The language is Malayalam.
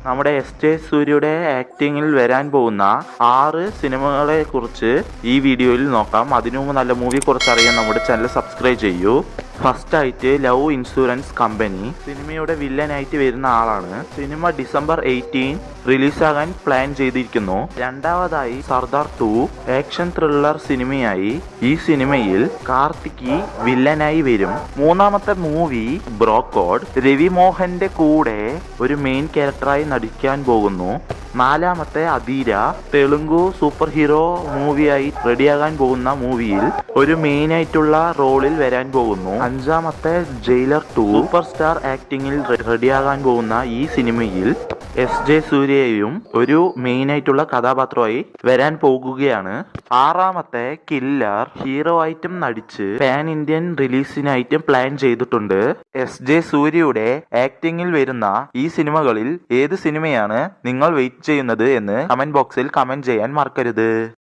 നമ്മുടെ എസ്.ജെ. സൂര്യയുടെ ആക്ടിങ്ങിൽ വരാൻ പോകുന്ന 6 സിനിമകളെ കുറിച്ച് ഈ വീഡിയോയിൽ നോക്കാം. അതിനു മുമ്പ് നല്ല മൂവിയെ കുറിച്ച് അറിയാൻ നമ്മുടെ ചാനൽ സബ്സ്ക്രൈബ് ചെയ്യൂ. ഫസ്റ്റ് ആയിട്ട് ലവ് ഇൻഷുറൻസ് കമ്പനി സിനിമയുടെ വില്ലനായിട്ട് വരുന്ന ആളാണ്. സിനിമ ഡിസംബർ 18 റിലീസാകാൻ പ്ലാൻ ചെയ്തിരിക്കുന്നു. രണ്ടാമതായി സർദാർ 2 ആക്ഷൻ ത്രില്ലർ സിനിമയായി. ഈ സിനിമയിൽ കാർത്തിക് വില്ലനായി വരും. മൂന്നാമത്തെ മൂവി ബ്രോക്കോഡ് രവി മോഹന്റെ കൂടെ ഒരു മെയിൻ ക്യാരക്ടറായി നടിക്കാൻ പോകുന്നു. നാലാമത്തെ അധീര തെലുങ്കു സൂപ്പർ ഹീറോ മൂവിയായി റെഡിയാകാൻ പോകുന്ന മൂവിയിൽ ഒരു മെയിൻ ആയിട്ടുള്ള റോളിൽ വരാൻ പോകുന്നു. അഞ്ചാമത്തെ ജയിലർ 2 സൂപ്പർ സ്റ്റാർ ആക്ടിങ്ങിൽ റെഡിയാകാൻ പോകുന്ന ഈ സിനിമയിൽ എസ്.ജെ. സൂര്യയും ഒരു മെയിൻ ആയിട്ടുള്ള കഥാപാത്രമായി വരാൻ പോകുകയാണ്. ആറാമത്തെ കില്ലർ ഹീറോ ആയിട്ടും നടിച്ച് പാൻ ഇന്ത്യൻ റിലീസിനായിട്ടും പ്ലാൻ ചെയ്തിട്ടുണ്ട്. എസ്.ജെ. സൂര്യയുടെ ആക്ടിങ്ങിൽ വരുന്ന ഈ സിനിമകളിൽ ഏത് സിനിമയാണ് നിങ്ങൾ വെയിറ്റ് ചെയ്യുന്നത് എന്ന് കമന്റ് ബോക്സിൽ കമന്റ് ചെയ്യാൻ മറക്കരുത്.